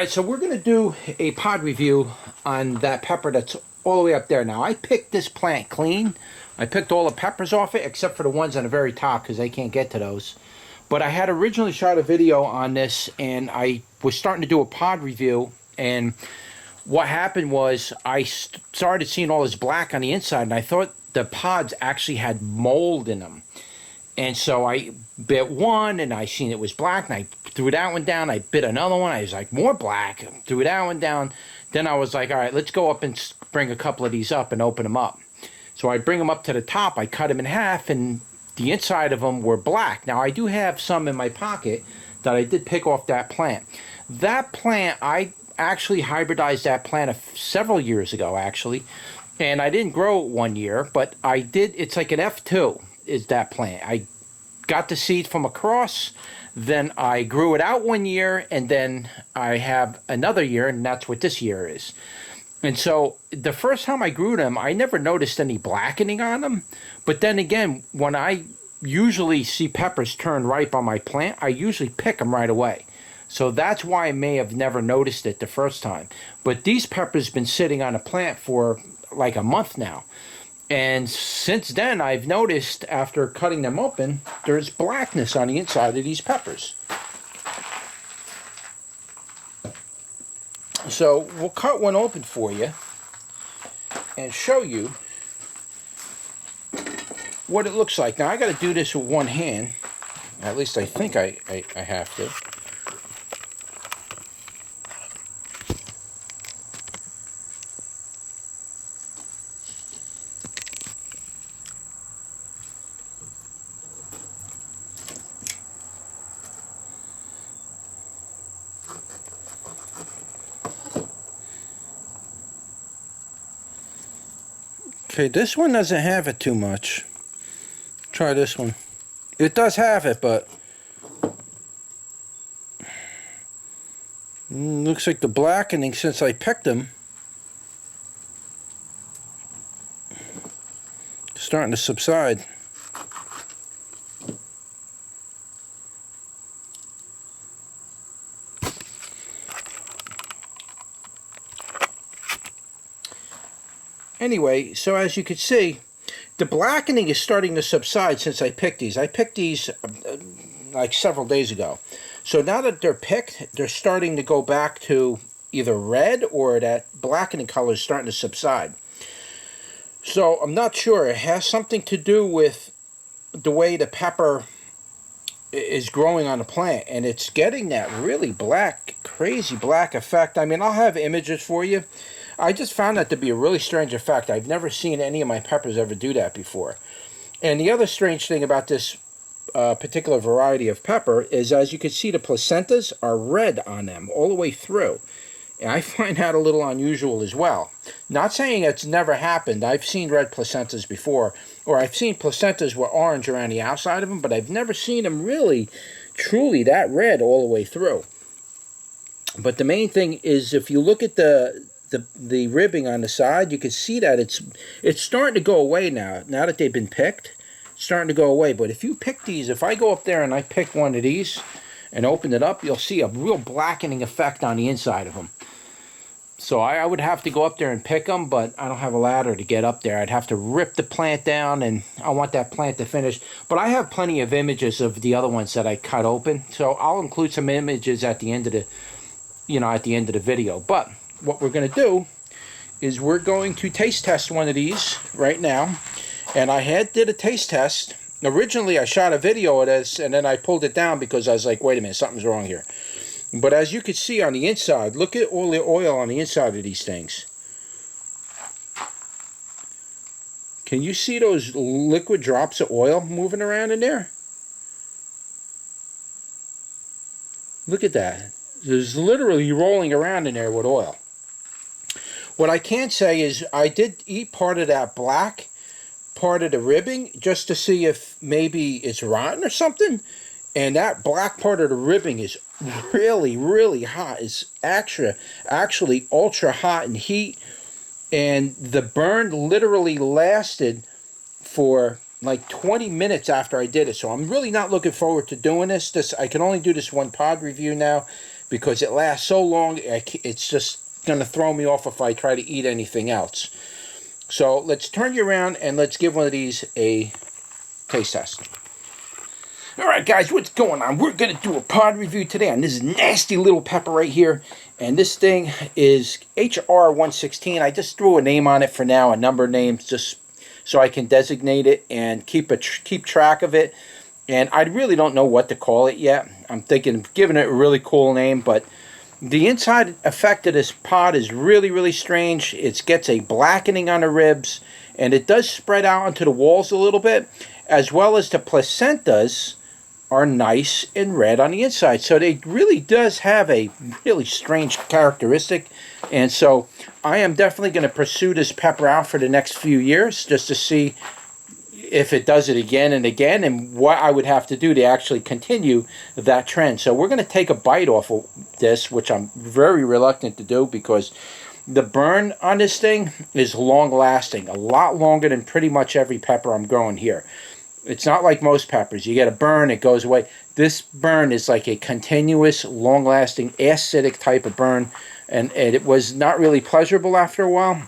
Guys, so we're going to do a pod review on that pepper that's all the way up there. Now, I picked this plant clean. I picked all the peppers off it except for the ones on the very top because they can't get to those. But I had originally shot a video on this and I was starting to do a pod review, and what happened was I started seeing all this black on the inside and I thought the pods actually had mold in them. And so I bit one and I seen it was black and I threw that one down. I bit another one. I was like, more black. Threw that one down. Then I was like, all right, let's go up and bring a couple of these up and open them up. So I bring them up to the top. I cut them in half and the inside of them were black. Now I do have some in my pocket that I did pick off that plant. That plant, I actually hybridized that plant several years ago actually. And I didn't grow it 1 year, but I did. It's like an F2 is that plant. I got the seed from across, then I grew it out 1 year, and then I have another year, and that's what this year is. And so the first time I grew them, I never noticed any blackening on them. But then again, when I usually see peppers turn ripe on my plant, I usually pick them right away. So that's why I may have never noticed it the first time. But these peppers been sitting on a plant for like a month now. And since then, I've noticed after cutting them open, there's blackness on the inside of these peppers. So we'll cut one open for you and show you what it looks like. Now, I got to do this with one hand. At least I think I have to. Okay, this one doesn't have it too much. Try this one. It does have it, but looks like the blackening since I picked them starting to subside. Anyway, so as you can see, the blackening is starting to subside since I picked these. I picked these like several days ago. So now that they're picked, they're starting to go back to either red or that blackening color is starting to subside. So I'm not sure. It has something to do with the way the pepper is growing on the plant. And it's getting that really black, crazy black effect. I mean, I'll have images for you. I just found that to be a really strange effect. I've never seen any of my peppers ever do that before. And the other strange thing about this particular variety of pepper is, as you can see, the placentas are red on them all the way through. And I find that a little unusual as well. Not saying it's never happened. I've seen red placentas before, or I've seen placentas with orange around the outside of them, but I've never seen them really, truly that red all the way through. But the main thing is, if you look at the ribbing on the side, you can see that it's starting to go away now. Now that they've been picked, it's starting to go away. But if you pick these, if I go up there and I pick one of these and open it up, you'll see a real blackening effect on the inside of them. So I would have to go up there and pick them, but I don't have a ladder to get up there. I'd have to rip the plant down, and I want that plant to finish. But I have plenty of images of the other ones that I cut open, so I'll include some images at the end of the video. But what we're going to do is we're going to taste test one of these right now. And I did a taste test. Originally, I shot a video of this, and then I pulled it down because I was like, wait a minute, something's wrong here. But as you can see on the inside, look at all the oil on the inside of these things. Can you see those liquid drops of oil moving around in there? Look at that. There's literally rolling around in there with oil. What I can say is I did eat part of that black part of the ribbing just to see if maybe it's rotten or something. And that black part of the ribbing is really, really hot. It's actually ultra hot in heat. And the burn literally lasted for like 20 minutes after I did it. So I'm really not looking forward to doing this. I can only do this one pod review now because it lasts so long, it's just going to throw me off if I try to eat anything else. So let's turn you around and let's give one of these a taste test. Alright guys, what's going on? We're going to do a pod review today on this nasty little pepper right here. And this thing is HR116. I just threw a name on it for now, a number name, just so I can designate it and keep track of it. And I really don't know what to call it yet. I'm thinking of giving it a really cool name, but the inside effect of this pod is really, really strange. It gets a blackening on the ribs, and it does spread out onto the walls a little bit, as well as the placentas are nice and red on the inside. So it really does have a really strange characteristic. And so I am definitely going to pursue this pepper out for the next few years just to see if it does it again and again, and what I would have to do to actually continue that trend. So we're going to take a bite off of this, which I'm very reluctant to do because the burn on this thing is long lasting, a lot longer than pretty much every pepper I'm growing here. It's not like most peppers. You get a burn, it goes away. This burn is like a continuous, long-lasting, acidic type of burn, and it was not really pleasurable after a while.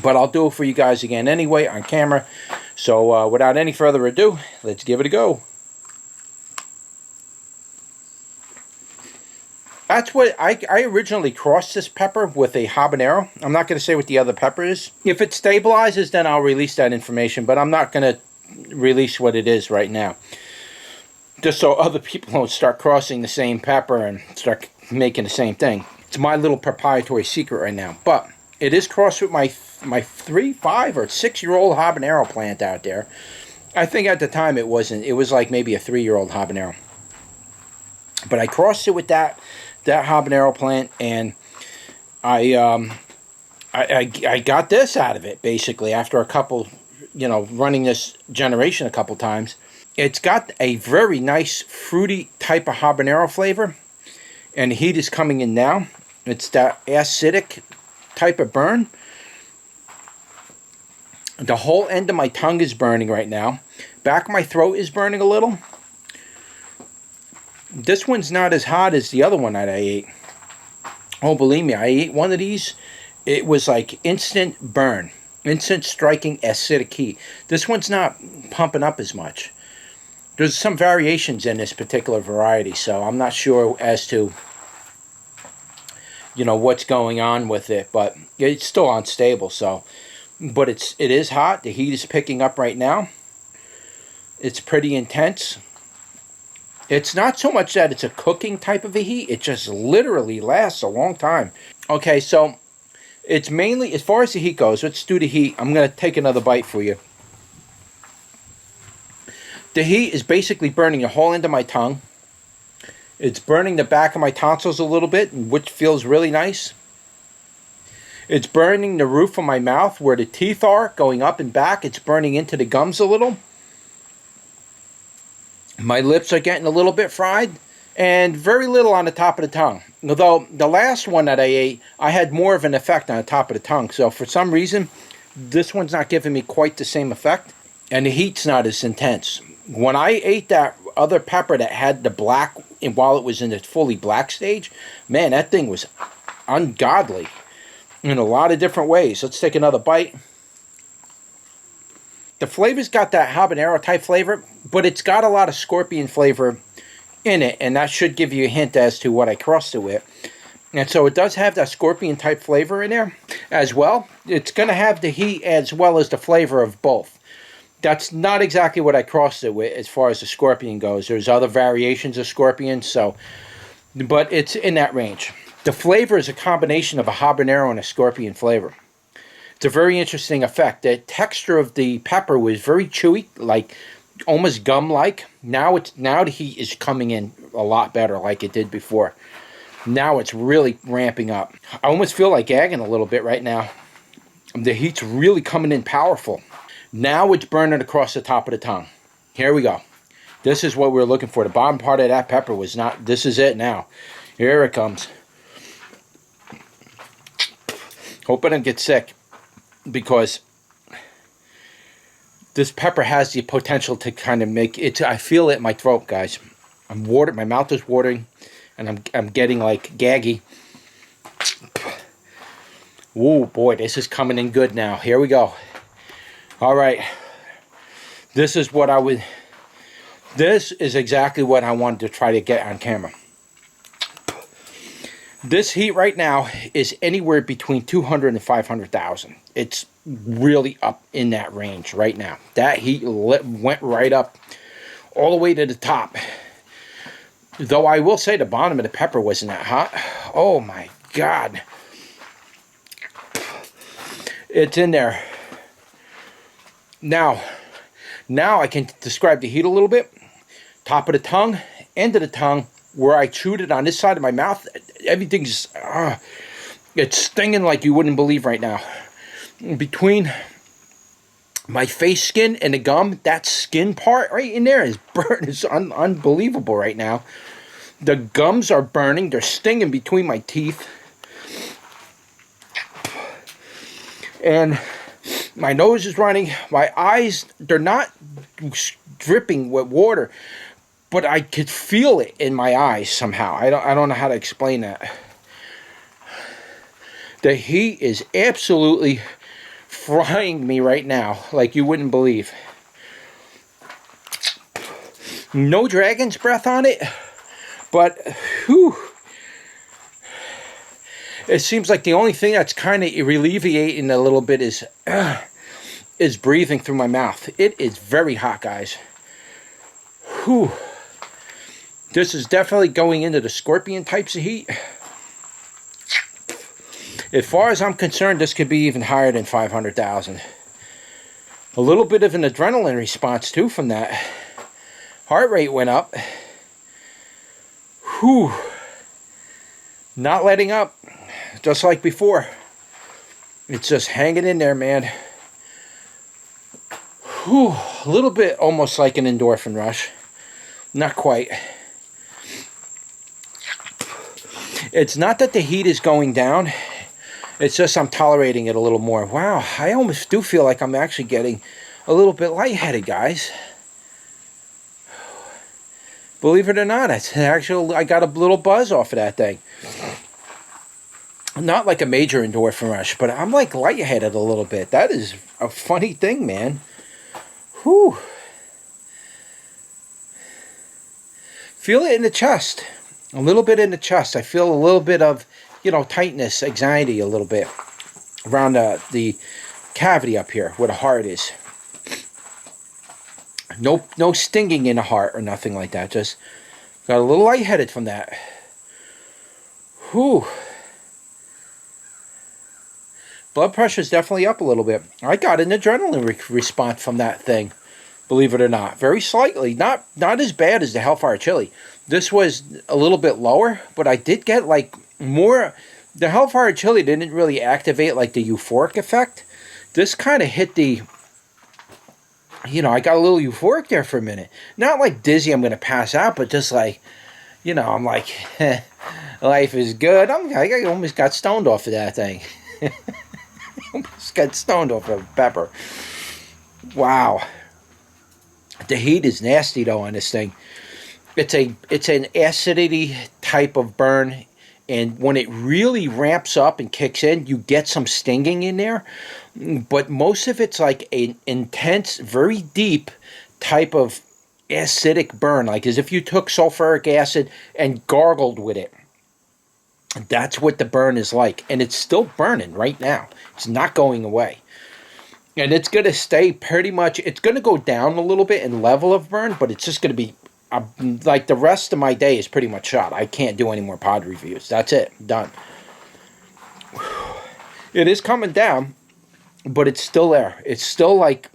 But I'll do it for you guys again anyway on camera. So without any further ado, let's give it a go. That's what I originally crossed this pepper with a habanero. I'm not going to say what the other pepper is. If it stabilizes, then I'll release that information, but I'm not going to release what it is right now, just so other people don't start crossing the same pepper and start making the same thing. It's my little proprietary secret right now, but it is crossed with my 3, 5, or 6-year-old habanero plant out there. I think at the time it wasn't. It was like maybe a 3-year-old habanero, but I crossed it with that habanero plant, and I got this out of it basically after a couple, running this generation a couple times. It's got a very nice fruity type of habanero flavor, and the heat is coming in now. It's that acidic type of burn. The whole end of my tongue is burning right now. Back of my throat is burning a little. This one's not as hot as the other one that I ate. Oh, believe me, I ate one of these. It was like instant burn. Instant striking acidic heat. This one's not pumping up as much. There's some variations in this particular variety, so I'm not sure as to what's going on with it, but it's still unstable. So, but it is hot. The heat is picking up right now. It's pretty intense. It's not so much that it's a cooking type of a heat. It just literally lasts a long time. Okay, so it's mainly, as far as the heat goes, let's do the heat. I'm going to take another bite for you. The heat is basically burning the whole end of my tongue. It's burning the back of my tonsils a little bit, which feels really nice. It's burning the roof of my mouth where the teeth are, going up and back. It's burning into the gums a little. My lips are getting a little bit fried, and very little on the top of the tongue. Although the last one that I ate, I had more of an effect on the top of the tongue. So for some reason, this one's not giving me quite the same effect, and the heat's not as intense. When I ate that other pepper that had the black, and while it was in the fully black stage, man, that thing was ungodly in a lot of different ways. Let's take another bite. The flavor's got that habanero type flavor, but it's got a lot of scorpion flavor in it, and that should give you a hint as to what I crossed it with. And so it does have that scorpion type flavor in there as well. It's going to have the heat as well as the flavor of both. That's not exactly what I crossed it with as far as the scorpion goes. There's other variations of scorpion, but it's in that range. The flavor is a combination of a habanero and a scorpion flavor. It's a very interesting effect. The texture of the pepper was very chewy, like almost gum-like. Now the heat is coming in a lot better like it did before. Now it's really ramping up. I almost feel like gagging a little bit right now. The heat's really coming in powerful. Now it's burning across the top of the tongue. Here we go. This is what we're looking for. The bottom part of that pepper was not... This is it now. Here it comes. Hope I don't get sick, because this pepper has the potential to kind of make it... I feel it in my throat, guys. I'm watered. My mouth is watering. and I'm getting like gaggy. Whoa, boy, this is coming in good now. Here we go. All right. This is what this is exactly what I wanted to try to get on camera. This heat right now is anywhere between 200 and 500,000. It's really up in that range right now. That heat went right up all the way to the top. Though I will say the bottom of the pepper wasn't that hot. Oh my God. It's in there. Now I can describe the heat a little bit. Top of the tongue, end of the tongue, where I chewed it on this side of my mouth, everything's, it's stinging like you wouldn't believe right now. Between my face skin and the gum, that skin part right in there is burnt. It's unbelievable right now. The gums are burning. They're stinging between my teeth. And my nose is running. My eyes, they're not dripping with water, but I could feel it in my eyes somehow. I don't know how to explain that. The heat is absolutely frying me right now like you wouldn't believe. No dragon's breath on it, but whew, it seems like the only thing that's kind of alleviating a little bit is breathing through my mouth. It is very hot, guys. Whew. This is definitely going into the scorpion types of heat. As far as I'm concerned, this could be even higher than 500,000. A little bit of an adrenaline response too from that. Heart rate went up. Whew. Not letting up, just like before. It's just hanging in there, man. Whew. A little bit almost like an endorphin rush. Not quite. It's not that the heat is going down. It's just I'm tolerating it a little more. Wow, I almost do feel like I'm actually getting a little bit lightheaded, guys. Believe it or not, I got a little buzz off of that thing. Not like a major endorphin rush, but I'm like lightheaded a little bit. That is a funny thing, man. Whew. Feel it in the chest. A little bit in the chest. I feel a little bit of, tightness, anxiety a little bit around the cavity up here where the heart is. No stinging in the heart or nothing like that. Just got a little lightheaded from that. Whew. Blood pressure is definitely up a little bit. I got an adrenaline response from that thing, believe it or not. Very slightly. Not as bad as the Hellfire Chili. This was a little bit lower, but I did get like more. The Hellfire Chili didn't really activate like the euphoric effect. This kind of hit the, I got a little euphoric there for a minute. Not like dizzy, I'm going to pass out, but just like, I'm like, life is good. I almost got stoned off of that thing. Almost got stoned off of pepper. Wow. The heat is nasty though on this thing. It's an acidity type of burn, and when it really ramps up and kicks in, you get some stinging in there. But most of it's like an intense, very deep type of acidic burn, like as if you took sulfuric acid and gargled with it. That's what the burn is like, and it's still burning right now. It's not going away. And it's going to stay pretty much, it's going to go down a little bit in level of burn, but it's just going to be, like the rest of my day is pretty much shot. I can't do any more pod reviews. That's it. Done. It is coming down, but it's still there. It's still like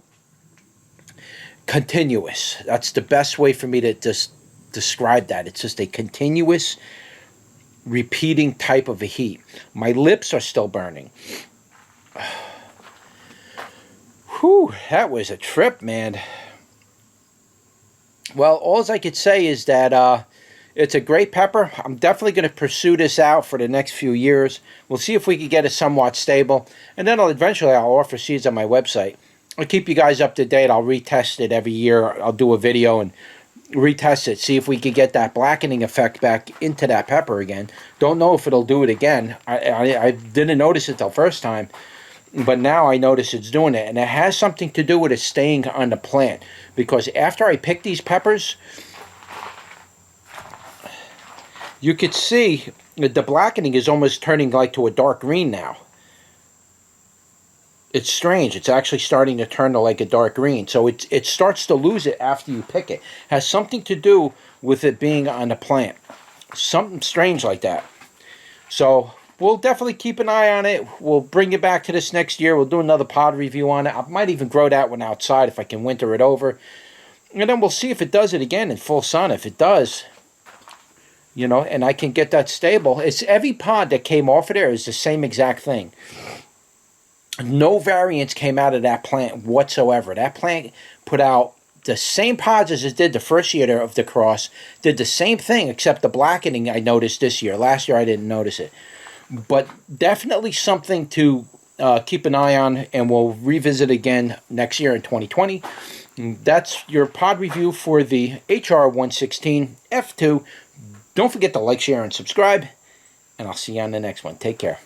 continuous. That's the best way for me to just describe that. It's just a continuous, repeating type of a heat. My lips are still burning. Whew, that was a trip, man. Well, all I could say is that it's a great pepper. I'm definitely going to pursue this out for the next few years. We'll see if we can get it somewhat stable. And then eventually I'll offer seeds on my website. I'll keep you guys up to date. I'll retest it every year. I'll do a video and retest it, see if we could get that blackening effect back into that pepper again. Don't know if it'll do it again. I didn't notice it the first time, but now I notice it's doing it. And it has something to do with it staying on the plant. Because after I pick these peppers, you could see that the blackening is almost turning like to a dark green now. It's strange. It's actually starting to turn to like a dark green. So it starts to lose it after you pick it. Has something to do with it being on the plant. Something strange like that. So we'll definitely keep an eye on it. We'll bring it back to this next year. We'll do another pod review on it. I might even grow that one outside if I can winter it over. And then we'll see if it does it again in full sun. If it does, you know, and I can get that stable. It's every pod that came off of there is the same exact thing. No variance came out of that plant whatsoever. That plant put out the same pods as it did the first year of the cross. Did the same thing, except the blackening I noticed this year. Last year I didn't notice it. But definitely something to keep an eye on, and we'll revisit again next year in 2020. That's your pod review for the HR116 F2. Don't forget to like, share, and subscribe, and I'll see you on the next one. Take care.